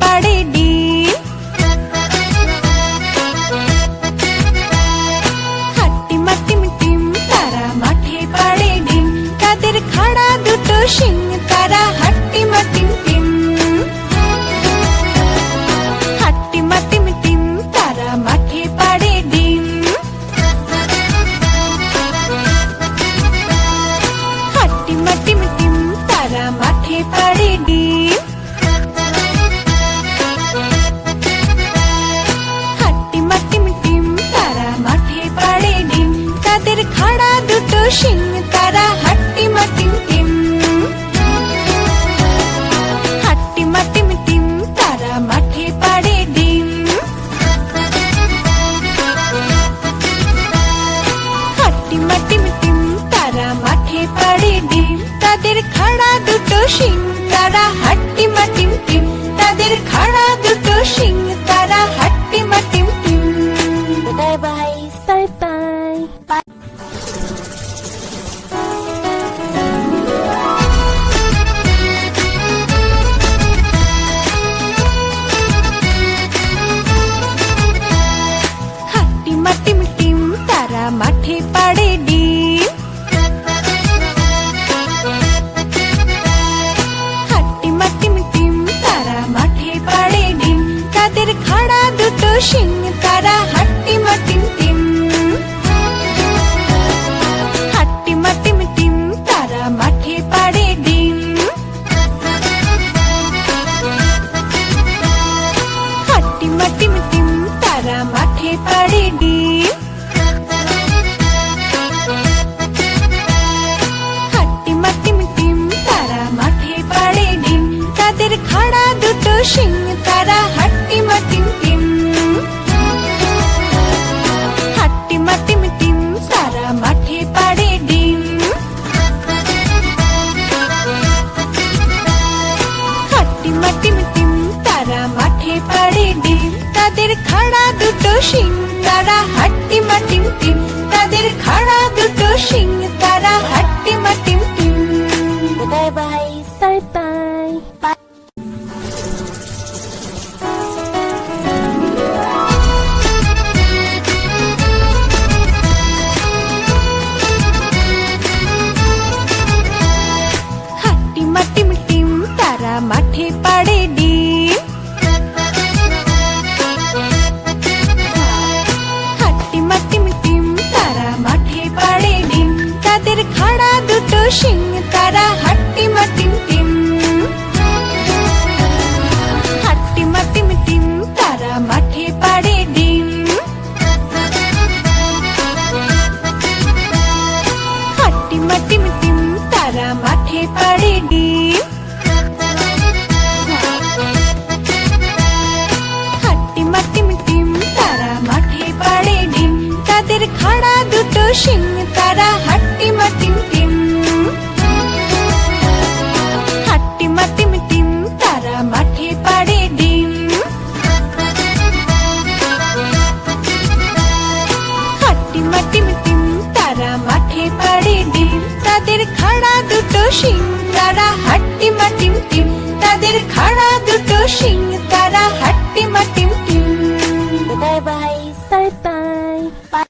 পাড়ে ডিম। হাট্টিমা টিম টিম তারা মাঠে পাড়ে ডিম, তাদের খাড়া দুটো শিং তারা হাট্টিমা টিম টিম। হাট্টিমা টিম টিম তারা মাঠে পাড়ে ডিম। হাট্টিমা টিম টিম তারা মাঠে পাড়ে ডিম। হাট্টিমা টিম টিম তারা মাঠে পাড়ে ডিম, তাদের খাড়া দুটো শিং তারা হাট্টিমা টিম টিম। হাট্টিমা টিম টিম তারা মাঠে পাড়ে ডিম। হাট্টিমা টিম টিম তারা মাঠে পাড়ে ডিম, তাদের খাড়া দুটো শিং তারা হাট্টিমা টিম টিম। তাদের খাড়া দুটো শিং তারা হাট্টিমা টিম টিম। বাই বাই বাই বাই। হাট্টিমা টিম টিম তারা মাঠে পাড়ে ডিম। হাট্টিমা টিম টিম তারা মাঠে পাড়ে ডিম, তাদের খাড়া দুটো শিং তারা হাট্টিমা টিম টিম। হাট্টিমা টিম টিম তারা মাঠে পাড়ে ডিম। হাট্টিমা টিম টিম তারা মাঠে পাড়ে ডিম। হাট্টিমা টিম টিম তারা মাঠে পাড়ে ডিম, তাদের খাড়া দুটো শিং তারা হাট্টিমা টিম টিম। হাট্টিমা টিম টিম তারা মাঠে পাড়ে ডিম। হাট্টিমা টিম টিম তারা মাঠে পাড়ে ডিম, তাদের খাড়া দুটো শিং তারা হাট্টিমা টিম টিম। তাদের খাড়া দুটো শিং তারা হাট্টিমা টিম টিম। বাই বাই বাই বাই। হাট্টিমা টিম টিম তারা মাঠে পাড়ে ডিম। হাট্টিমা টিম টিম তারা মাঠে পাড়ে ডিম, তাদের খাড়া দুটো শিং তারা হাট্টিমা টিম টিম। হাট্টিমা টিম টিম তারা মাঠে পাড়ে ডিম। হাট্টিমা টিম টিম তারা মাঠে পাড়ে ডিম। হাট্টিমা টিম টিম তারা মাঠে পাড়ে ডিম, তাদের খাড়া দুটো শিং তারা হাট্টিমা টিম টিম। হাট্টিমা টিম টিম তারা মাঠে পাড়ে ডিম। হাট্টিমা টিম টিম তারা মাঠে পাড়ে ডিম, তাদের খাড়া দুটো শিং তারা হাট্টিমা টিম টিম। তাদের খাড়া দুটো শিং তারা হাট্টিমা টিম টিম। বাই বাই বাই বাই।